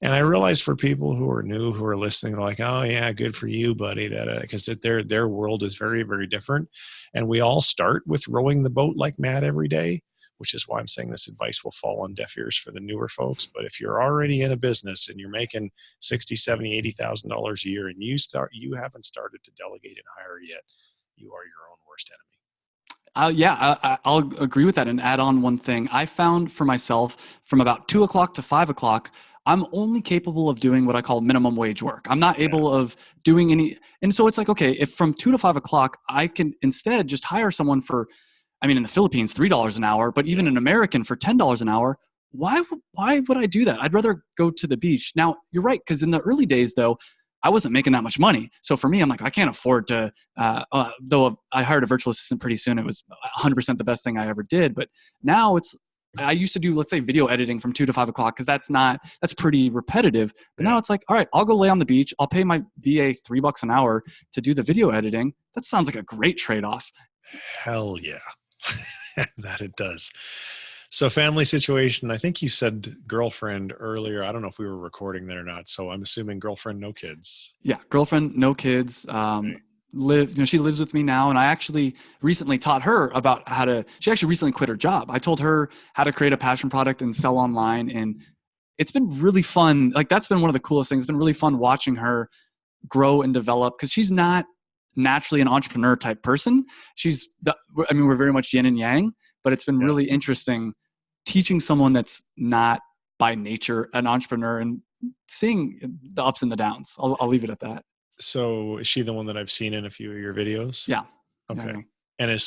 Speaker 1: And I realize for people who are new, who are listening, they're like, oh yeah, good for you, buddy. Because their world is very, very different. And we all start with rowing the boat like mad every day, which is why I'm saying this advice will fall on deaf ears for the newer folks. But if you're already in a business and you're making $60,000, $70,000, $80,000 a year, and you haven't started to delegate and hire yet, you are your own worst enemy.
Speaker 2: I'll agree with that and add on one thing. I found for myself from about 2:00 to 5:00, I'm only capable of doing what I call minimum wage work. I'm not able of doing any. And so it's like, okay, if from 2 to 5:00, I can instead just hire someone for, in the Philippines, $3 an hour, but even an American for $10 an hour, why would I do that? I'd rather go to the beach. Now, you're right, because in the early days, though, I wasn't making that much money. So for me, I'm like, I can't afford to, though I hired a virtual assistant pretty soon. It was 100% the best thing I ever did. But now I used to do, let's say, video editing from 2 to 5:00, because that's pretty repetitive. But now it's like, all right, I'll go lay on the beach. I'll pay my VA $3 an hour to do the video editing. That sounds like a great trade-off.
Speaker 1: Hell yeah. That it does. So family situation, I think you said girlfriend earlier. I don't know if we were recording that or not. So I'm assuming girlfriend, no kids.
Speaker 2: Yeah, girlfriend, no kids.
Speaker 1: Right.
Speaker 2: She lives with me now, and I actually recently taught her about how to. She actually recently quit her job. I told her how to create a passion product and sell online, and it's been really fun. Like that's been one of the coolest things. It's been really fun watching her grow and develop because she's not naturally an entrepreneur type person. We're very much yin and yang, but it's been
Speaker 1: Yeah.
Speaker 2: really interesting teaching someone that's not by nature an entrepreneur and seeing the ups and the downs. I'll leave it at that.
Speaker 1: So is she the one that I've seen in a few of your videos?
Speaker 2: Yeah.
Speaker 1: Okay.
Speaker 2: Yeah.
Speaker 1: And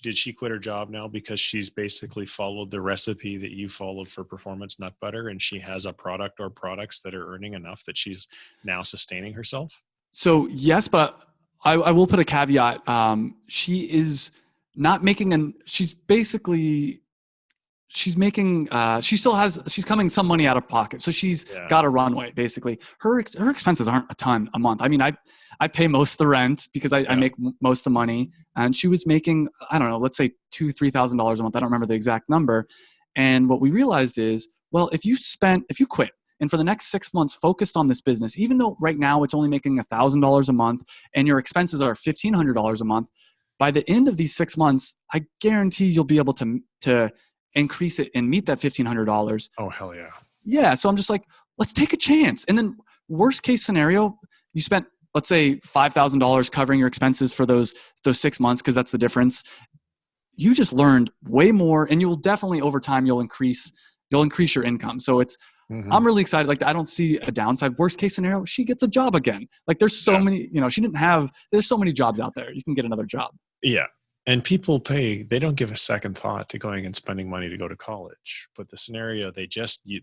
Speaker 1: did she quit her job now because she's basically followed the recipe that you followed for performance nut butter, and she has a product or products that are earning enough that she's now sustaining herself?
Speaker 2: So yes, but I will put a caveat. She is not making she's coming some money out of pocket. So she's got a runway basically. Her expenses aren't a ton a month. I mean, I pay most of the rent because I make most of the money, and she was making, I don't know, let's say $2,000-$3,000 a month. I don't remember the exact number. And what we realized is, well, if you quit and for the next 6 months focused on this business, even though right now it's only making $1,000 a month and your expenses are $1,500 a month, by the end of these 6 months, I guarantee you'll be able to increase it and meet that $1,500.
Speaker 1: Oh, hell yeah.
Speaker 2: Yeah. So I'm just like, let's take a chance. And then worst case scenario, you spent, let's say $5,000 covering your expenses for those 6 months, because that's the difference. You just learned way more, and you'll definitely over time, you'll increase your income. So I'm really excited. Like, I don't see a downside. Worst case scenario, she gets a job again. Like there's so many, there's so many jobs out there. You can get another job.
Speaker 1: Yeah. And people they don't give a second thought to going and spending money to go to college. But the scenario that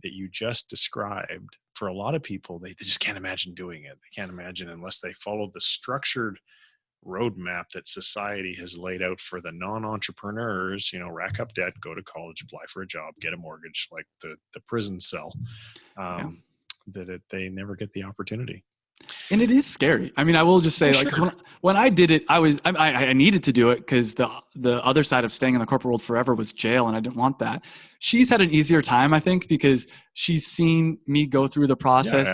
Speaker 1: you just described, for a lot of people, they just can't imagine doing it. They can't imagine unless they followed the structured roadmap that society has laid out for the non-entrepreneurs, rack up debt, go to college, apply for a job, get a mortgage, like the prison cell, they never get the opportunity.
Speaker 2: And it is scary. I mean, I will just say, when I did it, I needed to do it because the other side of staying in the corporate world forever was jail, and I didn't want that. She's had an easier time, I think, because she's seen me go through the process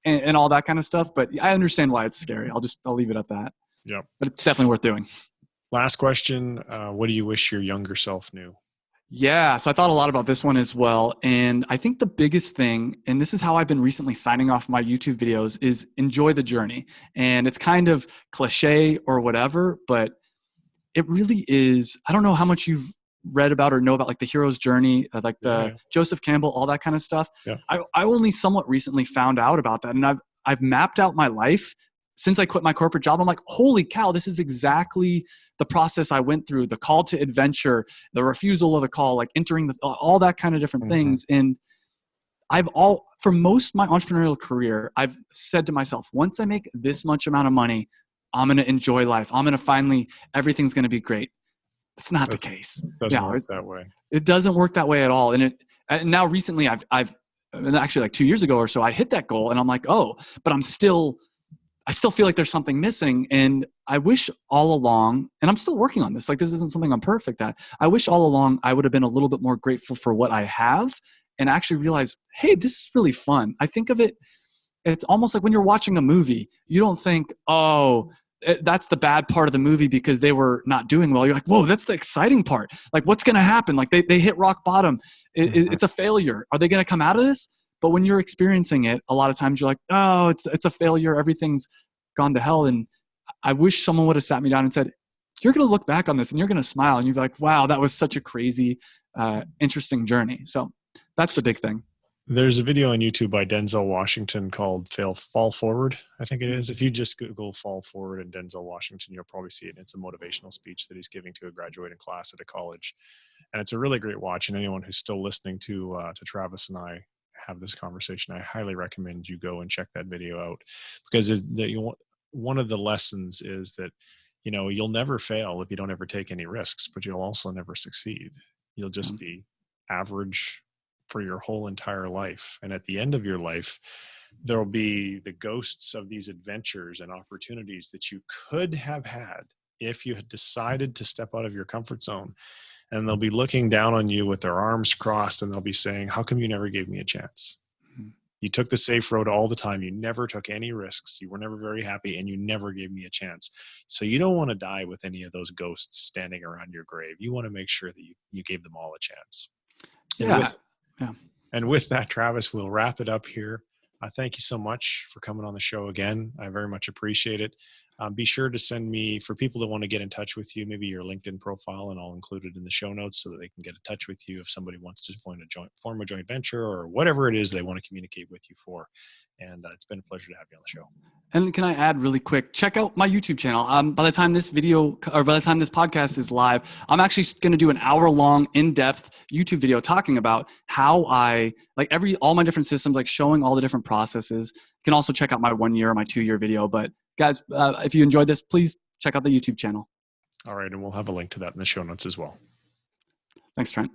Speaker 2: and all that kind of stuff. But I understand why it's scary. I'll leave it at that.
Speaker 1: Yep.
Speaker 2: But it's definitely worth doing.
Speaker 1: Last question. What do you wish your younger self knew?
Speaker 2: Yeah, so I thought a lot about this one as well. And I think the biggest thing, and this is how I've been recently signing off my YouTube videos, is enjoy the journey. And it's kind of cliche or whatever, but it really is. I don't know how much you've read about or know about like the hero's journey, like the Joseph Campbell, all that kind of stuff. Yeah. I only somewhat recently found out about that. And I've mapped out my life since I quit my corporate job. I'm like, holy cow, this is exactly the process I went through, the call to adventure, the refusal of the call, like entering all that kind of different things. And for most of my entrepreneurial career, I've said to myself, once I make this much amount of money, I'm going to enjoy life. I'm going to everything's going to be great. That's not the case.
Speaker 1: It doesn't work that way.
Speaker 2: It doesn't work that way at all. And now recently I've actually like 2 years ago or so, I hit that goal and I'm like, oh, but I still feel like there's something missing. And I wish all along, and I'm still working on this, like this isn't something I'm perfect at. I wish all along I would have been a little bit more grateful for what I have and actually realize, hey, this is really fun. I think of it, it's almost like when you're watching a movie, you don't think, oh, that's the bad part of the movie because they were not doing well. You're like, whoa, that's the exciting part. Like what's going to happen? Like they hit rock bottom. It's a failure. Are they going to come out of this? But when you're experiencing it, a lot of times you're like, oh, it's a failure. Everything's gone to hell. And I wish someone would have sat me down and said, you're going to look back on this and you're going to smile. And you're like, wow, that was such a crazy, interesting journey. So that's the big thing.
Speaker 1: There's a video on YouTube by Denzel Washington called Fall Forward, I think it is. If you just Google Fall Forward and Denzel Washington, you'll probably see it. It's a motivational speech that he's giving to a graduating class at a college. And it's a really great watch. And anyone who's still listening to Travis and I have this conversation, I highly recommend you go and check that video out, because one of the lessons is that you'll never fail if you don't ever take any risks, but you'll also never succeed. You'll just be average for your whole entire life, and at the end of your life there'll be the ghosts of these adventures and opportunities that you could have had if you had decided to step out of your comfort zone and they'll be looking down on you with their arms crossed, and they'll be saying, how come you never gave me a chance? You took the safe road all the time. You never took any risks. You were never very happy, and you never gave me a chance. So you don't want to die with any of those ghosts standing around your grave. You want to make sure that you gave them all a chance. And with that, Travis, we'll wrap it up here. Thank you so much for coming on the show again. I very much appreciate it. Be sure to send me, for people that want to get in touch with you, maybe your LinkedIn profile, and I'll include it in the show notes so that they can get in touch with you if somebody wants to form a joint venture or whatever it is they want to communicate with you for. And it's been a pleasure to have you on the show.
Speaker 2: And can I add really quick, check out my YouTube channel. By the time this podcast is live, I'm actually going to do an hour-long, in-depth YouTube video talking about how all my different systems, like showing all the different processes. You can also check out my 1 year or my 2 year video. But guys, if you enjoyed this, please check out the YouTube channel.
Speaker 1: All right. And we'll have a link to that in the show notes as well.
Speaker 2: Thanks, Trent.